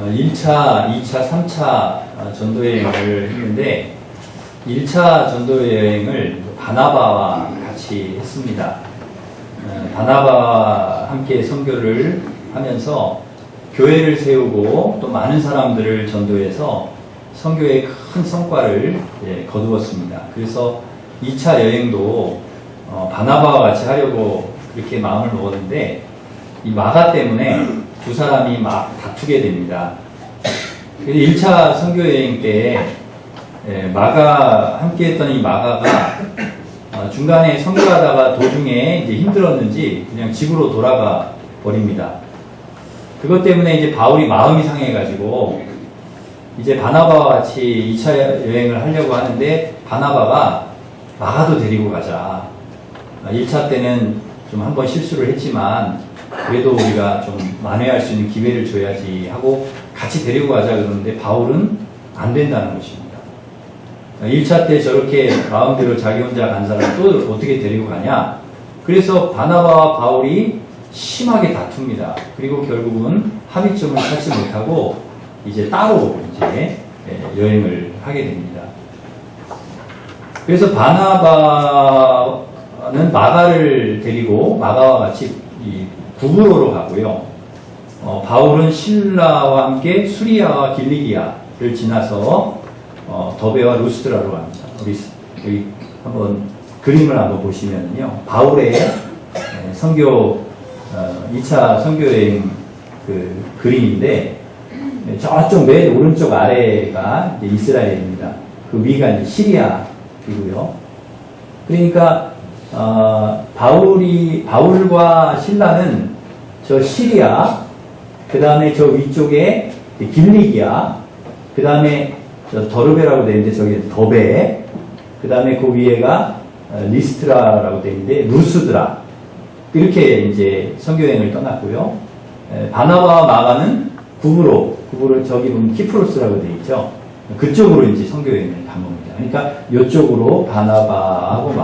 1차, 2차, 3차 전도여행을 했는데 1차 전도여행을 바나바와 같이 했습니다. 바나바와 함께 선교를 하면서 교회를 세우고 또 많은 사람들을 전도해서 선교의 큰 성과를 거두었습니다. 그래서 2차 여행도 바나바와 같이 하려고 그렇게 마음을 먹었는데 이 마가 때문에 두 사람이 막 다투게 됩니다. 1차 선교여행 때 함께 했던 이 마가가 중간에 선교하다가 도중에 이제 힘들었는지 그냥 집으로 돌아가 버립니다. 그것 때문에 이제 바울이 마음이 상해가지고 이제 바나바와 같이 2차 여행을 하려고 하는데 바나바가 마가도 데리고 가자. 1차 때는 좀 한번 실수를 했지만 그래도 우리가 좀 만회할 수 있는 기회를 줘야지 하고 같이 데리고 가자 그러는데 바울은 안 된다는 것입니다. 1차 때 저렇게 마음대로 자기 혼자 간 사람 또 어떻게 데리고 가냐? 그래서 바나바와 바울이 심하게 다툽니다. 그리고 결국은 합의점을 찾지 못하고 이제 따로 이제 여행을 하게 됩니다. 그래서 바나바는 마가를 데리고 마가와 같이 이 구브로로 가고요. 바울은 실라와 함께 수리아와 길리기아를 지나서 더베와 루스드라로 갑니다. 우리 여기 한번 그림을 한번 보시면요. 바울의 선교 2차 선교여행 그 그림인데 저쪽 맨 오른쪽 아래가 이제 이스라엘입니다. 그 위가 이제 시리아이고요. 그러니까 바울과 실라는 저 시리아, 그 다음에 저 위쪽에 길리기아, 그 다음에 저 더르베라고 되어 있는데 저기 더베, 그 다음에 그 위에가 리스트라라고 되어 있는데 루스드라, 이렇게 이제 선교여행을 떠났고요. 바나바와 마가는 구브로 저기 보면 키프로스라고 되어 있죠. 그쪽으로 이제 선교여행을 간 겁니다. 그러니까 이쪽으로 바나바와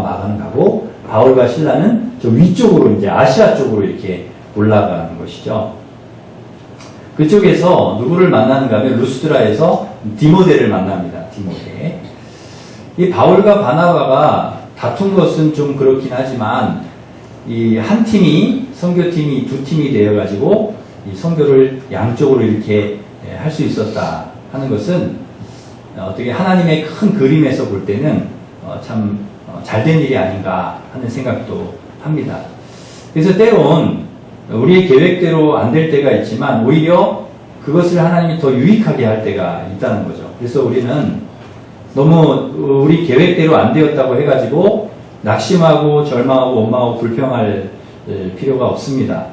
마가는 가고 바울과 실라는 저 위쪽으로 이제 아시아 쪽으로 이렇게 올라가는 것이죠. 그쪽에서 누구를 만나는가 하면 루스드라에서 디모데를 만납니다. 디모데. 이 바울과 바나바가 다툰 것은 좀 그렇긴 하지만 이 한 팀이 선교팀이 두 팀이 되어 가지고 이 선교를 양쪽으로 이렇게 할 수 있었다 하는 것은 어떻게 하나님의 큰 그림에서 볼 때는 참 잘된 일이 아닌가 하는 생각도 합니다. 그래서 때론 우리의 계획대로 안 될 때가 있지만 오히려 그것을 하나님이 더 유익하게 할 때가 있다는 거죠. 그래서 우리는 너무 우리 계획대로 안 되었다고 해가지고 낙심하고 절망하고 원망하고 불평할 필요가 없습니다.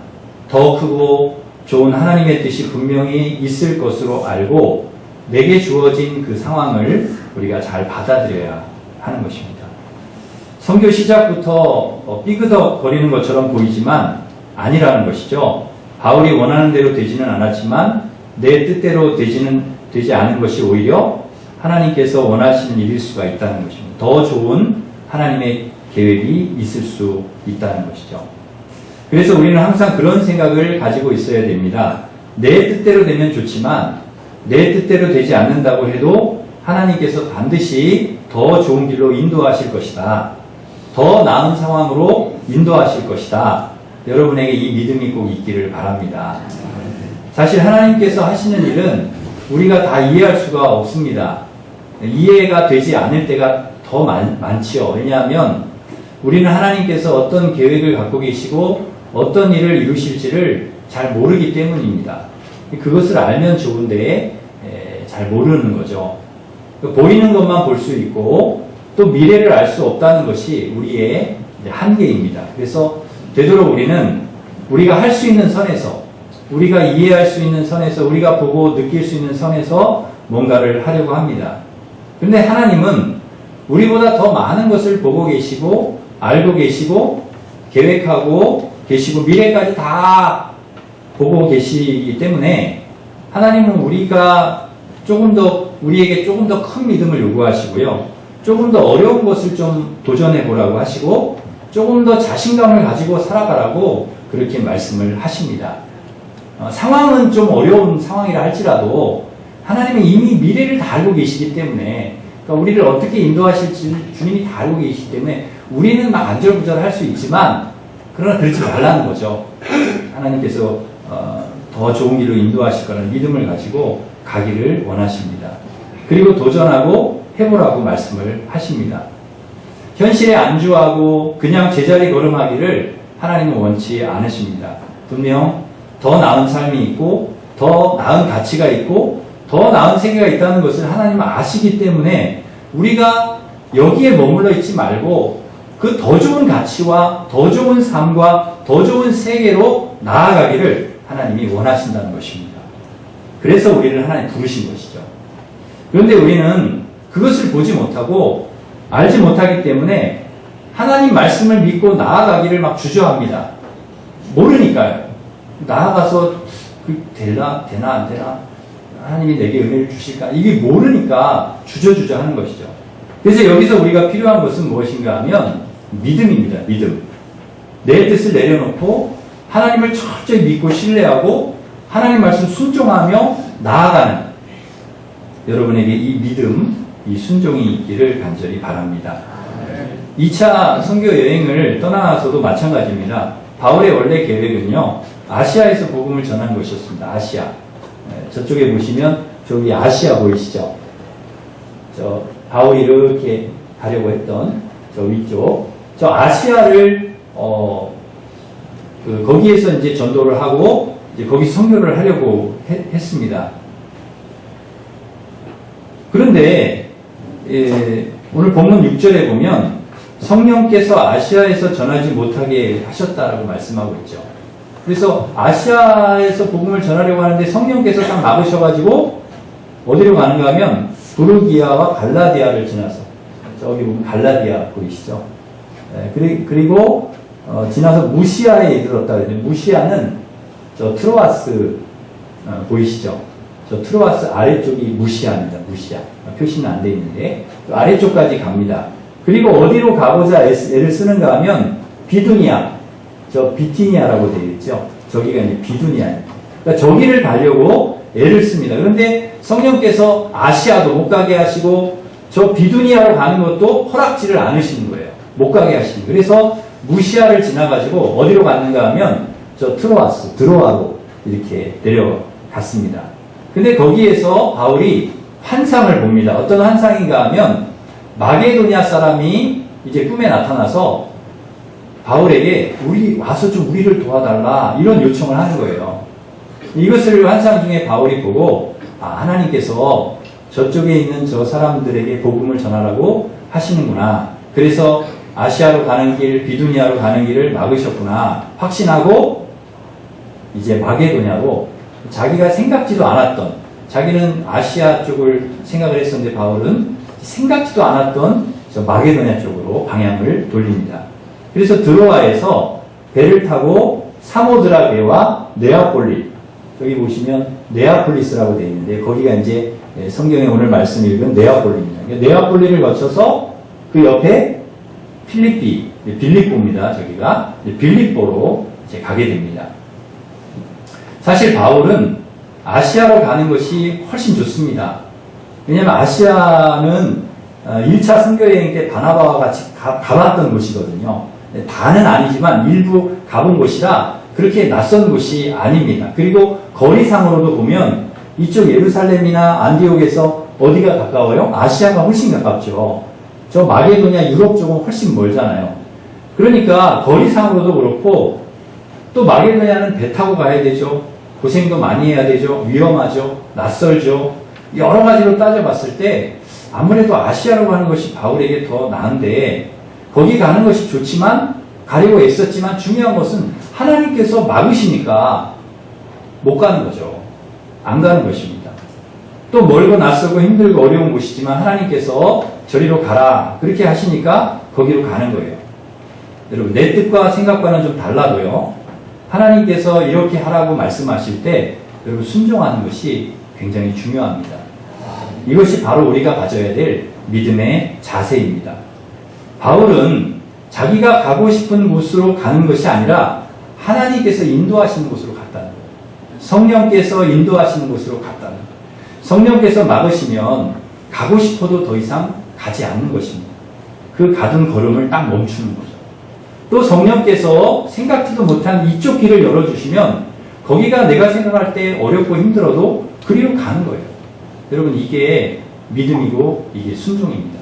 더 크고 좋은 하나님의 뜻이 분명히 있을 것으로 알고 내게 주어진 그 상황을 우리가 잘 받아들여야 하는 것입니다. 선교 시작부터 삐그덕 거리는 것처럼 보이지만 아니라는 것이죠. 바울이 원하는 대로 되지는 않았지만 내 뜻대로 되지 않은 것이 오히려 하나님께서 원하시는 일일 수가 있다는 것입니다. 더 좋은 하나님의 계획이 있을 수 있다는 것이죠. 그래서 우리는 항상 그런 생각을 가지고 있어야 됩니다. 내 뜻대로 되면 좋지만 내 뜻대로 되지 않는다고 해도 하나님께서 반드시 더 좋은 길로 인도하실 것이다. 더 나은 상황으로 인도하실 것이다. 여러분에게 이 믿음이 꼭 있기를 바랍니다. 사실 하나님께서 하시는 일은 우리가 다 이해할 수가 없습니다. 이해가 되지 않을 때가 더 많지요. 왜냐하면 우리는 하나님께서 어떤 계획을 갖고 계시고 어떤 일을 이루실지를 잘 모르기 때문입니다. 그것을 알면 좋은데 잘 모르는 거죠. 보이는 것만 볼 수 있고 또 미래를 알 수 없다는 것이 우리의 한계입니다. 그래서 되도록 우리는 우리가 할 수 있는 선에서, 우리가 이해할 수 있는 선에서, 우리가 보고 느낄 수 있는 선에서 뭔가를 하려고 합니다. 그런데 하나님은 우리보다 더 많은 것을 보고 계시고 알고 계시고 계획하고 계시고 미래까지 다 보고 계시기 때문에 하나님은 우리에게 조금 더 큰 믿음을 요구하시고요. 조금 더 어려운 것을 좀 도전해 보라고 하시고 조금 더 자신감을 가지고 살아가라고 그렇게 말씀을 하십니다. 상황은 좀 어려운 상황이라 할지라도 하나님은 이미 미래를 다 알고 계시기 때문에, 그러니까 우리를 어떻게 인도하실지 주님이 다 알고 계시기 때문에 우리는 막 안절부절할 수 있지만, 그러나 그렇지 말라는 거죠. 하나님께서 더 좋은 길로 인도하실 거라는 믿음을 가지고 가기를 원하십니다. 그리고 도전하고 해보라고 말씀을 하십니다. 현실에 안주하고 그냥 제자리 걸음하기를 하나님은 원치 않으십니다. 분명 더 나은 삶이 있고 더 나은 가치가 있고 더 나은 세계가 있다는 것을 하나님은 아시기 때문에 우리가 여기에 머물러 있지 말고 그 더 좋은 가치와 더 좋은 삶과 더 좋은 세계로 나아가기를 하나님이 원하신다는 것입니다. 그래서 우리를 하나님 부르신 것이죠. 그런데 우리는 그것을 보지 못하고 알지 못하기 때문에 하나님 말씀을 믿고 나아가기를 막 주저합니다. 모르니까요. 나아가서 되나 안 되나? 하나님이 내게 은혜를 주실까? 이게 모르니까 주저주저 하는 것이죠. 그래서 여기서 우리가 필요한 것은 무엇인가 하면 믿음입니다. 믿음. 내 뜻을 내려놓고 하나님을 철저히 믿고 신뢰하고 하나님 말씀 순종하며 나아가는 여러분에게 이 믿음, 이 순종이 있기를 간절히 바랍니다. 2차 선교 여행을 떠나서도 마찬가지입니다. 바울의 원래 계획은요, 아시아에서 복음을 전하는 것이었습니다. 아시아. 저쪽에 보시면 저기 아시아 보이시죠? 저 바울이 이렇게 가려고 했던 저 위쪽, 저 아시아를 거기에서 이제 전도를 하고 이제 거기 선교를 하려고 했습니다. 그런데 오늘 본문 6절에 보면 성령께서 아시아에서 전하지 못하게 하셨다라고 말씀하고 있죠. 그래서 아시아에서 복음을 전하려고 하는데 성령께서 딱 막으셔가지고 어디로 가는가 하면 부르기아와 갈라디아를 지나서, 저기 보면 갈라디아 보이시죠? 그리고 지나서 무시아에 이르렀다 그랬는데, 무시아는 저 트로아스 보이시죠? 저 트로아스 아래쪽이 무시아입니다. 무시아. 표시는 안 돼 있는데 아래쪽까지 갑니다. 그리고 어디로 가고자 애를 쓰는가 하면 비두니아, 저 비티니아라고 되어 있죠. 저기가 이제 비두니아입니다. 그러니까 저기를 가려고 애를 씁니다. 그런데 성령께서 아시아도 못 가게 하시고 저 비두니아로 가는 것도 허락지를 않으시는 거예요. 못 가게 하시는 거예요. 그래서 무시아를 지나가지고 어디로 갔는가 하면 저 트로아스, 드로아로 이렇게 내려갔습니다. 근데 거기에서 바울이 환상을 봅니다. 어떤 환상인가 하면 마게도냐 사람이 이제 꿈에 나타나서 바울에게 와서 좀 우리를 도와달라 이런 요청을 하는 거예요. 이것을 환상 중에 바울이 보고 하나님께서 저쪽에 있는 저 사람들에게 복음을 전하라고 하시는구나. 그래서 아시아로 가는 길, 비두니아로 가는 길을 막으셨구나 확신하고 이제 마게도냐로, 자기가 생각지도 않았던, 자기는 아시아 쪽을 생각을 했었는데 바울은 생각지도 않았던 저 마게도냐 쪽으로 방향을 돌립니다. 그래서 드로아에서 배를 타고 사모드라게와 네아폴리, 여기 보시면 네아폴리스라고 되어 있는데 거기가 이제 성경에 오늘 말씀 읽은 네아폴리입니다. 네아폴리를 거쳐서 그 옆에 빌립보입니다. 저기가 빌립보로 이제 가게 됩니다. 사실 바울은 아시아로 가는 것이 훨씬 좋습니다. 왜냐하면 아시아는 1차 선교여행 때 바나바와 같이 가봤던 곳이거든요. 다는 아니지만 일부 가본 곳이라 그렇게 낯선 곳이 아닙니다. 그리고 거리상으로도 보면 이쪽 예루살렘이나 안디옥에서 어디가 가까워요? 아시아가 훨씬 가깝죠. 저 마게도냐 유럽 쪽은 훨씬 멀잖아요. 그러니까 거리상으로도 그렇고 또 마게도냐는 배 타고 가야 되죠. 고생도 많이 해야 되죠. 위험하죠. 낯설죠. 여러 가지로 따져봤을 때 아무래도 아시아로 가는 것이 바울에게 더 나은데, 거기 가는 것이 좋지만 가려고 애썼지만 중요한 것은 하나님께서 막으시니까 못 가는 거죠. 안 가는 것입니다. 또 멀고 낯설고 힘들고 어려운 곳이지만 하나님께서 저리로 가라 그렇게 하시니까 거기로 가는 거예요. 여러분, 내 뜻과 생각과는 좀 달라도요, 하나님께서 이렇게 하라고 말씀하실 때 여러분 순종하는 것이 굉장히 중요합니다. 이것이 바로 우리가 가져야 될 믿음의 자세입니다. 바울은 자기가 가고 싶은 곳으로 가는 것이 아니라 하나님께서 인도하시는 곳으로 갔다는 거예요. 성령께서 인도하시는 곳으로 갔다는 거예요. 성령께서 막으시면 가고 싶어도 더 이상 가지 않는 것입니다. 그 가던 걸음을 딱 멈추는 거죠. 또 성령께서 생각지도 못한 이쪽 길을 열어주시면 거기가 내가 생각할 때 어렵고 힘들어도 그리로 가는 거예요. 여러분, 이게 믿음이고 이게 순종입니다.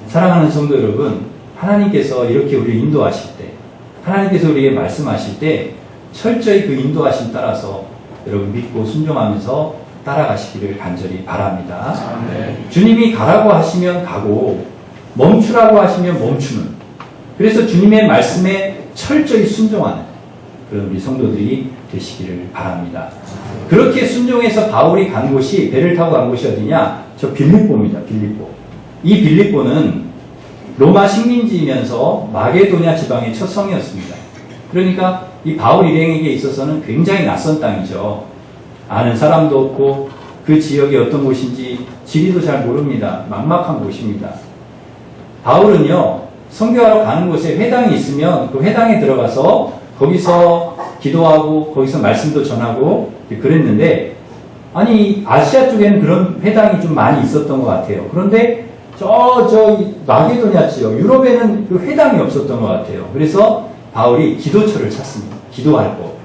사랑하는 성도 여러분, 하나님께서 이렇게 우리를 인도하실 때, 하나님께서 우리에게 말씀하실 때 철저히 그 인도하심 따라서 여러분 믿고 순종하면서 따라가시기를 간절히 바랍니다. 주님이 가라고 하시면 가고 멈추라고 하시면 멈추는, 그래서 주님의 말씀에 철저히 순종하는 그런 우리 성도들이 되시기를 바랍니다. 그렇게 순종해서 바울이 간 곳이, 배를 타고 간 곳이 어디냐? 저 빌립보입니다. 빌립보. 이 빌립보는 로마 식민지이면서 마게도냐 지방의 첫 성이었습니다. 그러니까 이 바울 일행에게 있어서는 굉장히 낯선 땅이죠. 아는 사람도 없고 그 지역이 어떤 곳인지 지리도 잘 모릅니다. 막막한 곳입니다. 바울은요, 선교하러 가는 곳에 회당이 있으면 그 회당에 들어가서 거기서 기도하고 거기서 말씀도 전하고 그랬는데, 아니 아시아 쪽에는 그런 회당이 좀 많이 있었던 것 같아요. 그런데 저 마게도냐 지역 유럽에는 그 회당이 없었던 것 같아요. 그래서 바울이 기도처를 찾습니다. 기도할 곳.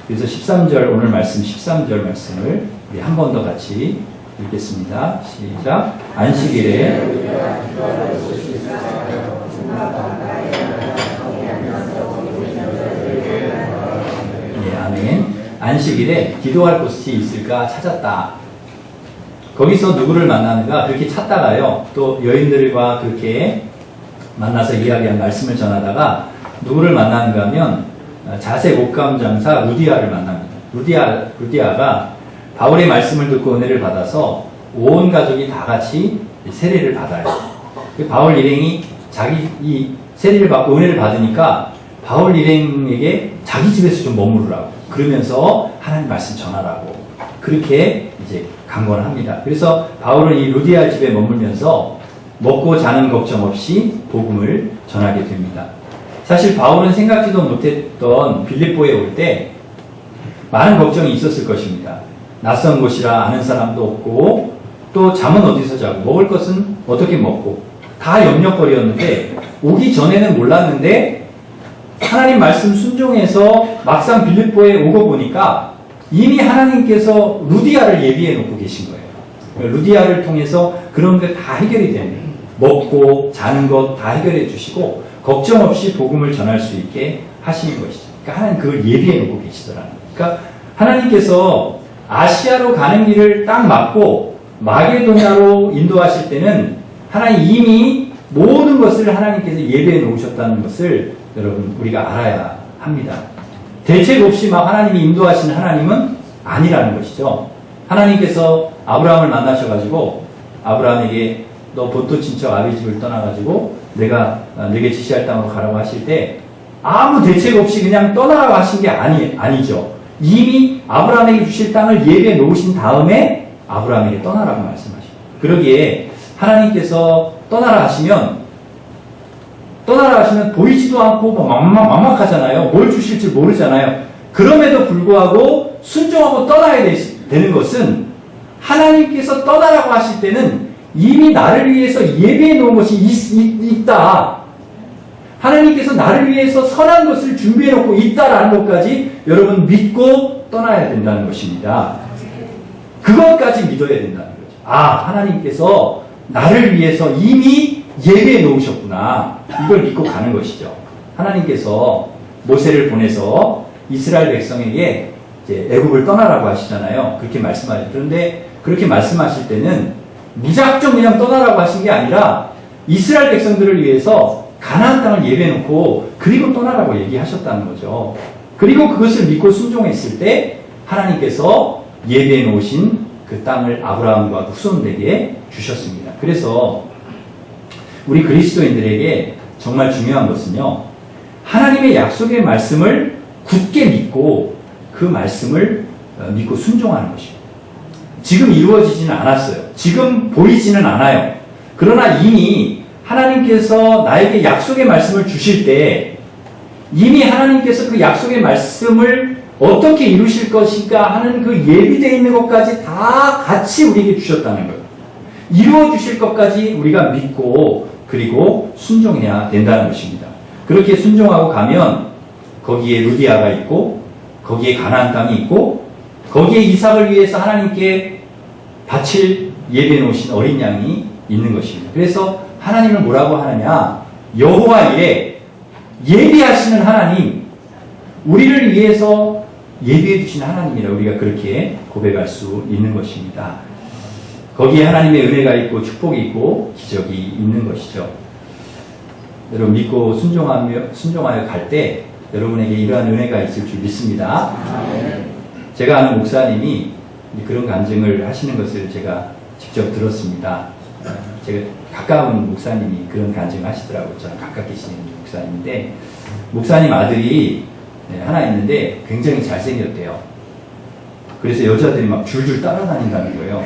그래서 13절, 오늘 말씀 13절 말씀을 우리 한 번 더 같이 읽겠습니다. 시작. 안식일에 아멘. 안식일에 기도할 곳이 있을까 찾았다. 거기서 누구를 만나는가 그렇게 찾다가요, 또 여인들과 그렇게 만나서 이야기한 말씀을 전하다가 누구를 만나는가 하면 자색 옷감 장사 루디아를 만납니다. 루디아가 바울의 말씀을 듣고 은혜를 받아서 온 가족이 다 같이 세례를 받아요. 바울 일행이 자기 이 세례를 받고 은혜를 받으니까 바울 일행에게 자기 집에서 좀 머무르라고, 그러면서 하나님 말씀 전하라고 그렇게 이제 강권을 합니다. 그래서 바울은 이 루디아 집에 머물면서 먹고 자는 걱정 없이 복음을 전하게 됩니다. 사실 바울은 생각지도 못했던 빌립보에 올 때 많은 걱정이 있었을 것입니다. 낯선 곳이라 아는 사람도 없고, 또 잠은 어디서 자고 먹을 것은 어떻게 먹고, 다 염려거리였는데 오기 전에는 몰랐는데 하나님 말씀 순종해서 막상 빌립보에 오고 보니까 이미 하나님께서 루디아를 예비해 놓고 계신 거예요. 루디아를 통해서 그런 게 다 해결이 되는, 먹고 자는 것 다 해결해 주시고 걱정 없이 복음을 전할 수 있게 하시는 것이죠. 그러니까 하나님 그걸 예비해 놓고 계시더라는 거예요. 그러니까 하나님께서 아시아로 가는 길을 딱 막고 마게도냐로 인도하실 때는 하나님 이미 모든 것을 하나님께서 예배해 놓으셨다는 것을 여러분 우리가 알아야 합니다. 대책 없이 막 하나님이 인도하시는 하나님은 아니라는 것이죠. 하나님께서 아브라함을 만나셔가지고 아브라함에게 너 본토 친척 아비 집을 떠나가지고 내가 내게 지시할 땅으로 가라고 하실 때 아무 대책 없이 그냥 떠나라고 하신 게 아니죠. 이미 아브라함에게 주실 땅을 예배해 놓으신 다음에 아브라함에게 떠나라고 말씀하십니다. 그러기에 하나님께서 떠나라 하시면 보이지도 않고 막막하잖아요. 뭘 주실지 모르잖아요. 그럼에도 불구하고 순종하고 떠나야 되는 것은 하나님께서 떠나라고 하실 때는 이미 나를 위해서 예배해 놓은 것이 있다. 하나님께서 나를 위해서 선한 것을 준비해 놓고 있다라는 것까지 여러분 믿고 떠나야 된다는 것입니다. 그것까지 믿어야 된다는 거죠. 하나님께서 나를 위해서 이미 예배해 놓으셨구나. 이걸 믿고 가는 것이죠. 하나님께서 모세를 보내서 이스라엘 백성에게 이제 애굽을 떠나라고 하시잖아요. 그렇게 말씀하죠. 그런데 그렇게 말씀하실 때는 무작정 그냥 떠나라고 하신 게 아니라 이스라엘 백성들을 위해서 가나안 땅을 예배해 놓고 그리고 떠나라고 얘기하셨다는 거죠. 그리고 그것을 믿고 순종했을 때 하나님께서 예배해 놓으신 그 땅을 아브라함과 후손들에게 주셨습니다. 그래서 우리 그리스도인들에게 정말 중요한 것은요, 하나님의 약속의 말씀을 굳게 믿고 그 말씀을 믿고 순종하는 것입니다. 지금 이루어지지는 않았어요. 지금 보이지는 않아요. 그러나 이미 하나님께서 나에게 약속의 말씀을 주실 때 이미 하나님께서 그 약속의 말씀을 어떻게 이루실 것인가 하는 그 예비되어 있는 것까지 다 같이 우리에게 주셨다는 거예요. 이루어 주실 것까지 우리가 믿고 그리고 순종해야 된다는 것입니다. 그렇게 순종하고 가면 거기에 루디아가 있고 거기에 가나안 땅이 있고 거기에 이삭을 위해서 하나님께 바칠 예배해 놓으신 어린 양이 있는 것입니다. 그래서 하나님을 뭐라고 하느냐? 여호와 이레, 예비하시는 하나님, 우리를 위해서 예비해 주신 하나님이라 우리가 그렇게 고백할 수 있는 것입니다. 거기에 하나님의 은혜가 있고 축복이 있고 기적이 있는 것이죠. 여러분 믿고 순종하여 갈 때 여러분에게 이러한 은혜가 있을 줄 믿습니다. 제가 아는 목사님이 그런 간증을 하시는 것을 제가 직접 들었습니다. 제가 가까운 목사님이 그런 간증을 하시더라고요. 저랑 가깝게 계시는 목사님인데 목사님 아들이 하나 있는데 굉장히 잘생겼대요. 그래서 여자들이 막 줄줄 따라다닌다는 거예요.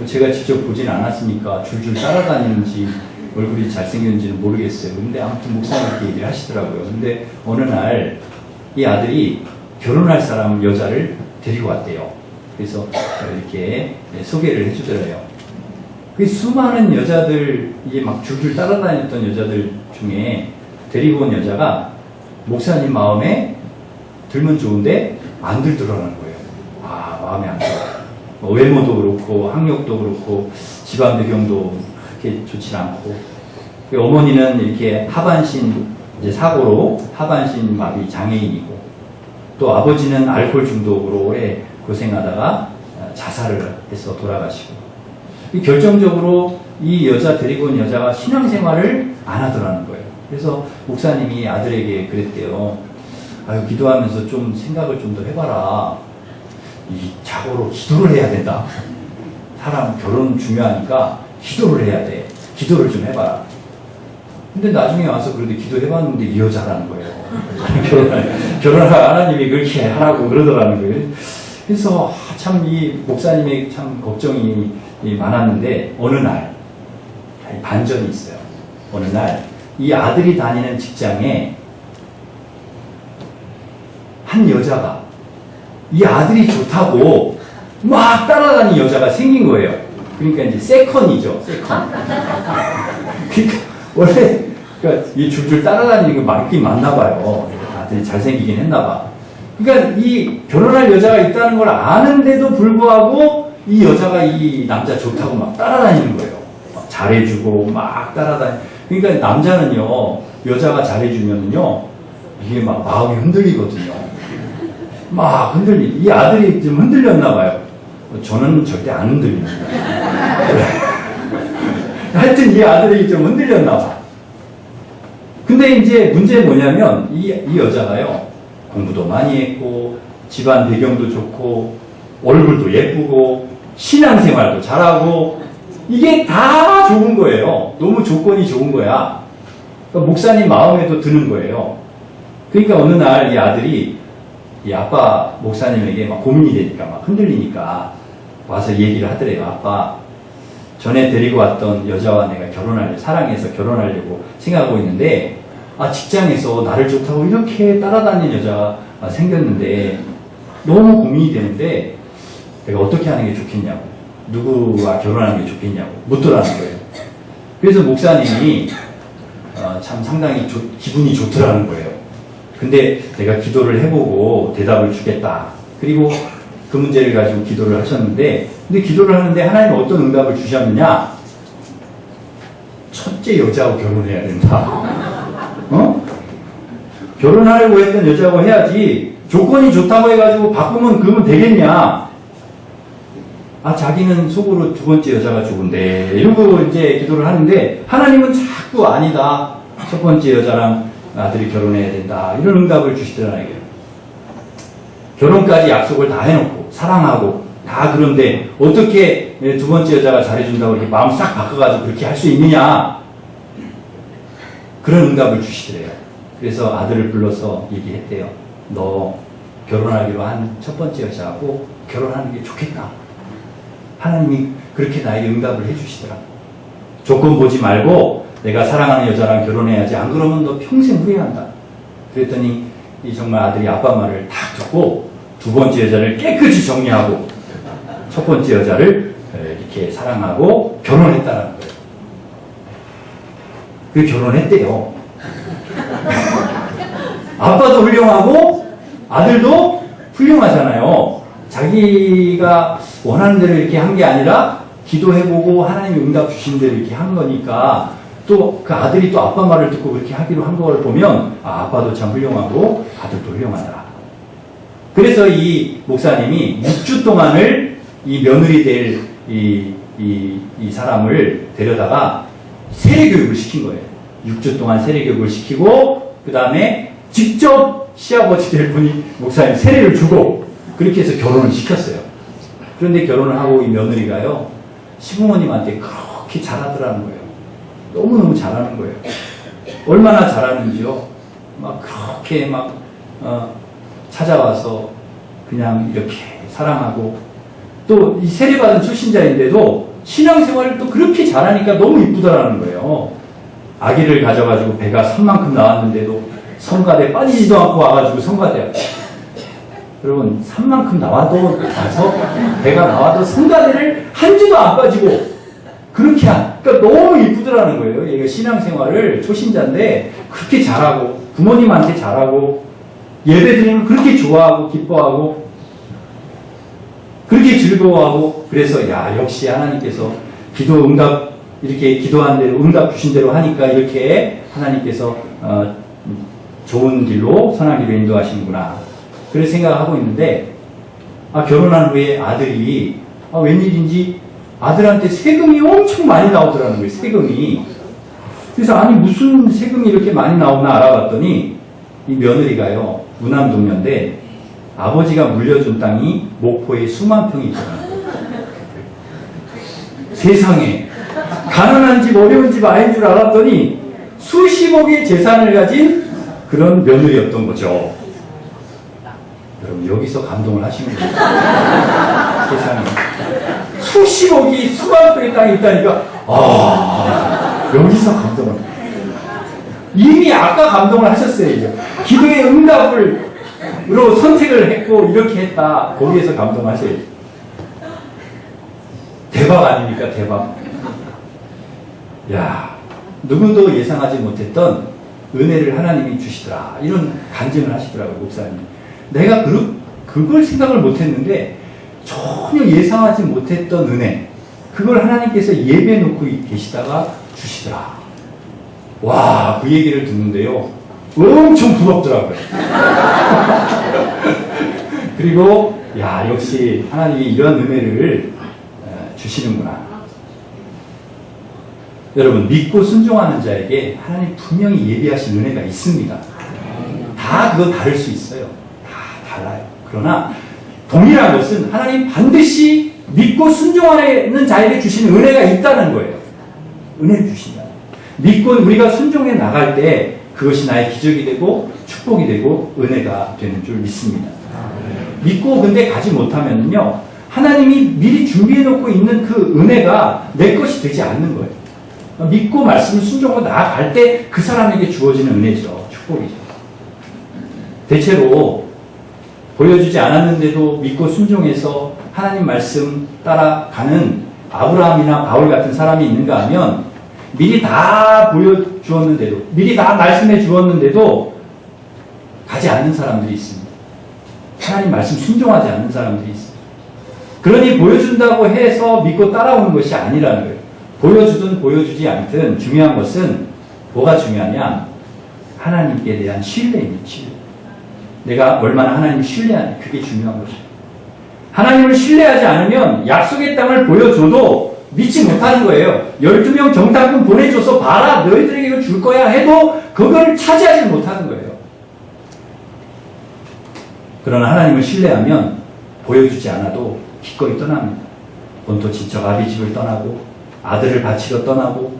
제가 직접 보진 않았으니까 줄줄 따라다니는지 얼굴이 잘생겼는지는 모르겠어요. 근데 아무튼 목사님 그렇게 얘기를 하시더라고요. 근데 어느 날 이 아들이 결혼할 사람 여자를 데리고 왔대요. 그래서 이렇게 소개를 해주더래요. 그 수많은 여자들, 이게 막 줄줄 따라다녔던 여자들 중에 데리고 온 여자가 목사님 마음에 들면 좋은데 안 들더라는 거예요. 아, 마음에 안 들어. 외모도 그렇고 학력도 그렇고 집안 배경도 그렇게 좋지 않고 어머니는 이렇게 하반신 이제 사고로 하반신 마비 장애인이고 또 아버지는 알코올 중독으로 오래 고생하다가 자살을 해서 돌아가시고 결정적으로 이 여자 데리고 온 여자가 신앙생활을 안 하더라는 거예요. 그래서 목사님이 아들에게 그랬대요. 아유, 기도하면서 좀 생각을 좀 더 해봐라. 이 자고로 기도를 해야 된다. 사람 결혼 중요하니까 기도를 해야 돼. 기도를 좀 해봐라. 근데 나중에 와서 그래도 기도해봤는데 이 여자라는 거예요. 결혼할 하나님이 그렇게 하라고 그러더라는 거예요. 그래서 참 이 목사님의 참 걱정이 많았는데 어느 날 반전이 있어요. 어느 날 이 아들이 다니는 직장에 한 여자가 이 아들이 좋다고 막 따라다니는 여자가 생긴 거예요. 그러니까 이제 세컨이죠. 세컨. 그러니까 원래 그러니까 이 줄줄 따라다니는 거 맞긴 맞나 봐요. 아들이 잘생기긴 했나 봐. 그러니까 이 결혼할 여자가 있다는 걸 아는데도 불구하고 이 여자가 이 남자 좋다고 막 따라다니는 거예요. 막 잘해주고 막 따라다니. 그러니까 남자는요 여자가 잘해주면은요 이게 막 마음이 흔들리거든요. 막 이 아들이 좀 흔들렸나 봐요. 저는 절대 안 흔들립니다. 하여튼 이 아들이 좀 흔들렸나 봐. 근데 이제 문제는 뭐냐면 이 여자가요 공부도 많이 했고 집안 배경도 좋고 얼굴도 예쁘고 신앙생활도 잘하고 이게 다 좋은 거예요. 너무 조건이 좋은 거야. 그러니까 목사님 마음에도 드는 거예요. 그러니까 어느 날 이 아들이 이 아빠 목사님에게 막 고민이 되니까 막 흔들리니까 와서 얘기를 하더래요. 아빠, 전에 데리고 왔던 여자와 내가 사랑해서 결혼하려고 생각하고 있는데, 직장에서 나를 좋다고 이렇게 따라다니는 여자가 생겼는데, 너무 고민이 되는데, 내가 어떻게 하는 게 좋겠냐고, 누구와 결혼하는 게 좋겠냐고 묻더라는 거예요. 그래서 목사님이 참 상당히 기분이 좋더라는 거예요. 근데 내가 기도를 해보고 대답을 주겠다. 그리고 그 문제를 가지고 기도를 하셨는데, 근데 기도를 하는데 하나님은 어떤 응답을 주셨느냐? 첫째 여자하고 결혼해야 된다. 결혼하려고 했던 여자하고 해야지, 조건이 좋다고 해가지고 바꾸면 그러면 되겠냐? 자기는 속으로 두 번째 여자가 좋은데, 이러고 이제 기도를 하는데, 하나님은 자꾸 아니다. 첫 번째 여자랑 아들이 결혼해야 된다. 이런 응답을 주시더라고요. 결혼까지 약속을 다 해놓고, 사랑하고, 다 그런데, 어떻게 두 번째 여자가 잘해준다고 이렇게 마음 싹 바꿔가지고 그렇게 할 수 있느냐? 그런 응답을 주시더래요. 그래서 아들을 불러서 얘기했대요. 너 결혼하기로 한 첫 번째 여자하고 결혼하는 게 좋겠다. 하나님이 그렇게 나에게 응답을 해주시더라. 조건 보지 말고 내가 사랑하는 여자랑 결혼해야지. 안 그러면 너 평생 후회한다. 그랬더니 이 정말 아들이 아빠 말을 딱 듣고 두 번째 여자를 깨끗이 정리하고 첫 번째 여자를 이렇게 사랑하고 결혼했다는 거예요. 그 결혼했대요. 아빠도 훌륭하고 아들도 훌륭하잖아요. 자기가 원하는 대로 이렇게 한 게 아니라 기도해보고 하나님이 응답 주신 대로 이렇게 한 거니까 또 그 아들이 또 아빠 말을 듣고 그렇게 하기로 한 걸 보면 아빠도 참 훌륭하고 아들도 훌륭하다. 그래서 이 목사님이 6주 동안을 이 며느리 될 이 사람을 데려다가 세례교육을 시킨 거예요. 6주 동안 세례교육을 시키고 그 다음에 직접 시아버지 될 분이 목사님 세례를 주고 그렇게 해서 결혼을 시켰어요. 그런데 결혼을 하고 이 며느리가요 시부모님한테 그렇게 잘하더라는 거예요. 너무너무 잘하는 거예요. 얼마나 잘하는지요. 막 그렇게 막 찾아와서 그냥 이렇게 사랑하고 또 이 세례받은 출신자인데도 신앙생활을 또 그렇게 잘하니까 너무 이쁘더라는 거예요. 아기를 가져가지고 배가 산만큼 나왔는데도 성가대 빠지지도 않고 와가지고 성가대 여러분 산만큼 나와도 가서 배가 나와도 성가대를 한 주도 안 빠지고 그렇게 그러니까 너무 이쁘더라는 거예요. 얘가 신앙생활을 초신자인데 그렇게 잘하고 부모님한테 잘하고 예배드리면 그렇게 좋아하고 기뻐하고 그렇게 즐거워하고 그래서 야 역시 하나님께서 기도 응답 이렇게 기도한 대로 응답 주신 대로 하니까 이렇게 하나님께서 좋은 길로 선한 길로 인도하시는구나 그런 생각을 하고 있는데 결혼한 후에 아들이 웬일인지 아들한테 세금이 엄청 많이 나오더라는 거예요. 세금이. 그래서 아니 무슨 세금이 이렇게 많이 나오나 알아봤더니 이 며느리가요 무남동녀인데 아버지가 물려준 땅이 목포에 수만 평이 있더라는 거예요. 세상에 가난한 집 어려운 집 아이인 줄 알았더니 수십억의 재산을 가진 그런 며느리였던 거죠. 여러분 여기서 감동을 하시는 거예요. 세상에 수십억이 수만 평의 땅이 있다니까 여기서 감동을 이미 아까 감동을 하셨어요. 이제. 기도의 응답으로 선택을 했고 이렇게 했다. 거기에서 감동하셔야죠. 대박 아닙니까? 대박. 야, 누구도 예상하지 못했던 은혜를 하나님이 주시더라. 이런 간증을 하시더라고요. 목사님. 내가 그걸 생각을 못했는데 전혀 예상하지 못했던 은혜 그걸 하나님께서 예배해 놓고 계시다가 주시더라. 와, 그 얘기를 듣는데요 엄청 부럽더라고요. 그리고 야 역시 하나님이 이런 은혜를 주시는구나. 여러분 믿고 순종하는 자에게 하나님 분명히 예비하신 은혜가 있습니다. 다 그거 다를 수 있어요. 다 달라요. 그러나 동일한 것은 하나님 반드시 믿고 순종하는 자에게 주시는 은혜가 있다는 거예요. 은혜를 주신다. 믿고 우리가 순종해 나갈 때 그것이 나의 기적이 되고 축복이 되고 은혜가 되는 줄 믿습니다. 믿고 근데 가지 못하면요 하나님이 미리 준비해 놓고 있는 그 은혜가 내 것이 되지 않는 거예요. 믿고 말씀을 순종하고 나아갈 때 그 사람에게 주어지는 은혜죠. 축복이죠. 대체로 보여주지 않았는데도 믿고 순종해서 하나님 말씀 따라가는 아브라함이나 바울 같은 사람이 있는가 하면 미리 다 보여주었는데도 미리 다 말씀해 주었는데도 가지 않는 사람들이 있습니다. 하나님 말씀 순종하지 않는 사람들이 있습니다. 그러니 보여준다고 해서 믿고 따라오는 것이 아니라는 거예요. 보여주든 보여주지 않든 중요한 것은 뭐가 중요하냐 하나님께 대한 신뢰입니다. 신뢰. 내가 얼마나 하나님을 신뢰하냐 그게 중요한 것이에요. 하나님을 신뢰하지 않으면 약속의 땅을 보여줘도 믿지 못하는 거예요. 12명 정탐꾼 보내줘서 봐라 너희들에게 이거 줄 거야 해도 그걸 차지하지 못하는 거예요. 그러나 하나님을 신뢰하면 보여주지 않아도 기꺼이 떠납니다. 본토 친척 아비집을 떠나고 아들을 바치러 떠나고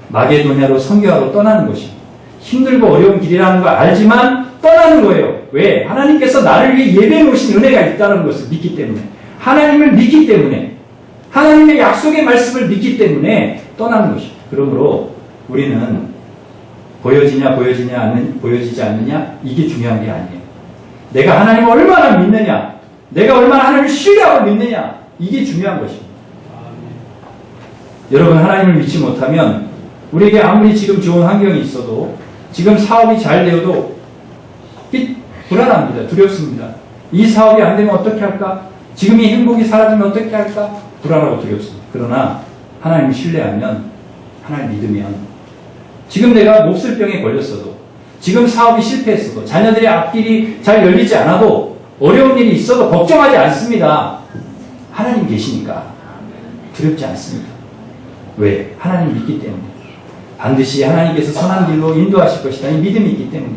마게도냐로 선교하러 떠나는 것입니다. 힘들고 어려운 길이라는 걸 알지만 떠나는 거예요. 왜? 하나님께서 나를 위해 예배해 놓으신 은혜가 있다는 것을 믿기 때문에 하나님을 믿기 때문에 하나님의 약속의 말씀을 믿기 때문에 떠나는 것입니다. 그러므로 우리는 보여지지 않느냐 이게 중요한 게 아니에요. 내가 하나님을 얼마나 믿느냐, 내가 얼마나 하나님을 신뢰하고 믿느냐, 이게 중요한 것입니다. 여러분, 하나님을 믿지 못하면 우리에게 아무리 지금 좋은 환경이 있어도, 지금 사업이 잘 되어도 불안합니다. 두렵습니다. 이 사업이 안 되면 어떻게 할까? 지금 이 행복이 사라지면 어떻게 할까? 불안하고 두렵습니다. 그러나 하나님을 신뢰하면, 하나님 믿으면, 지금 내가 몹쓸 병에 걸렸어도, 지금 사업이 실패했어도, 자녀들의 앞길이 잘 열리지 않아도, 어려운 일이 있어도 걱정하지 않습니다. 하나님 계시니까 두렵지 않습니다. 왜? 하나님 믿기 때문에. 반드시 하나님께서 선한 길로 인도하실 것이다. 이 믿음이 있기 때문에.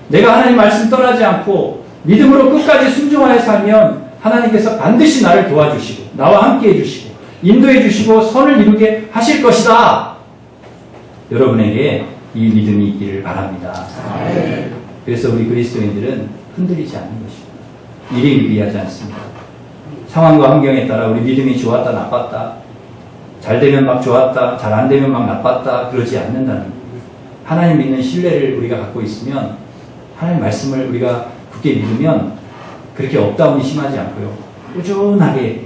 내가 하나님 말씀 떠나지 않고 믿음으로 끝까지 순종하여 살면 하나님께서 반드시 나를 도와주시고 나와 함께 해주시고 인도해 주시고 선을 이루게 하실 것이다. 여러분에게 이 믿음이 있기를 바랍니다. 그래서 우리 그리스도인들은 흔들리지 않는 것입니다. 일에 비하지 않습니다. 상황과 환경에 따라 우리 믿음이 좋았다 나빴다, 잘 되면 막 좋았다, 잘 안 되면 막 나빴다, 그러지 않는다는 거예요. 하나님 믿는 신뢰를 우리가 갖고 있으면, 하나님 말씀을 우리가 굳게 믿으면 그렇게 업다운이 심하지 않고요. 꾸준하게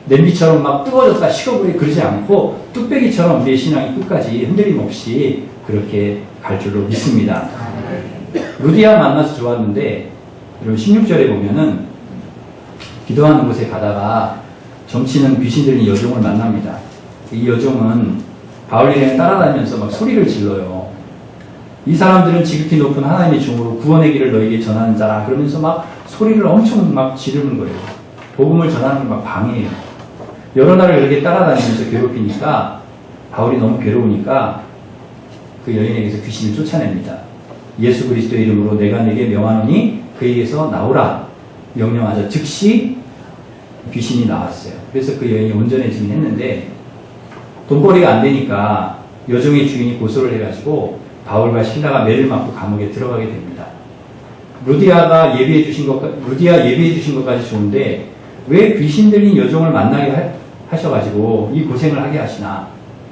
냄비처럼 막 뜨거워졌다 식어버리고 그러지 않고 뚝배기처럼 우리의 신앙이 끝까지 흔들림 없이 그렇게 갈 줄로 믿습니다. 루디아 만나서 좋았는데, 여러분 16절에 보면은 기도하는 곳에 가다가 점치는 귀신 들린 여종을 만납니다. 이 여종은 바울 일행을 따라다니면서 막 소리를 질러요. 이 사람들은 지극히 높은 하나님의 종으로 구원의 길을 너에게 전하는 자라, 그러면서 막 소리를 엄청 막 지르는 거예요. 복음을 전하는 걸 막 방해해요. 여러 날을 그렇게 따라다니면서 괴롭히니까 바울이 너무 괴로우니까 그 여인에게서 귀신을 쫓아냅니다. 예수 그리스도의 이름으로 내가 내게 명하노니 그에게서 나오라 명령하자 즉시 귀신이 나왔어요. 그래서 그 여인이 온전해지긴 했는데, 돈벌이가 안 되니까 여종의 주인이 고소를 해가지고 바울과 실라가 매를 맞고 감옥에 들어가게 됩니다. 루디아 예비해 주신 것까지 좋은데 왜 귀신 들린 여종을 만나게 하셔가지고 이 고생을 하게 하시나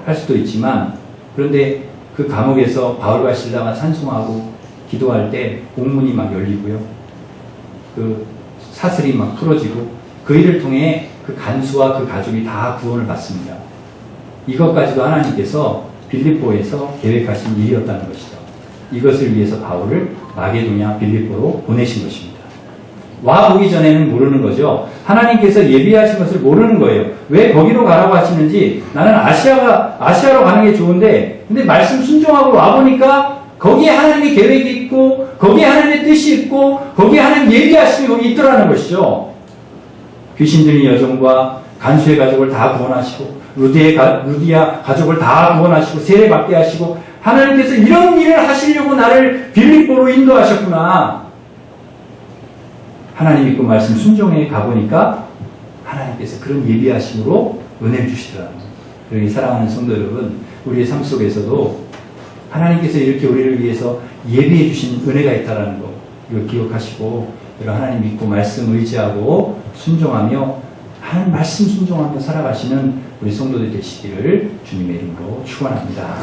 할 수도 있지만, 그런데 그 감옥에서 바울과 실라가 찬송하고 기도할 때 옥문이 막 열리고요, 그 사슬이 막 풀어지고 그 일을 통해 그 간수와 그 가족이 다 구원을 받습니다. 이것까지도 하나님께서 빌립보에서 계획하신 일이었다는 것이죠. 이것을 위해서 바울을 마게도냐 빌립보로 보내신 것입니다. 와 보기 전에는 모르는 거죠. 하나님께서 예비하신 것을 모르는 거예요. 왜 거기로 가라고 하시는지, 나는 아시아로 가는 게 좋은데, 근데 말씀 순종하고 와 보니까 거기에 하나님의 계획이 있고, 거기에 하나님의 뜻이 있고, 거기에 하나님 예비하심이 거기 있더라는 것이죠. 귀신 들린 여종과 간수의 가족을 다 구원하시고, 루디아 가족을 다 구원하시고, 세례받게 하시고, 하나님께서 이런 일을 하시려고 나를 빌립보로 인도하셨구나. 하나님 믿고 말씀 순종해 가보니까 하나님께서 그런 예비하심으로 은혜를 주시더라고요. 그러니 사랑하는 성도 여러분, 우리의 삶 속에서도 하나님께서 이렇게 우리를 위해서 예비해 주신 은혜가 있다는 거, 이걸 기억하시고, 우리가 하나님 믿고 말씀 의지하고 순종하며 하나님 말씀 순종하며 살아가시는 우리 성도들 되시기를 주님의 이름으로 축원합니다.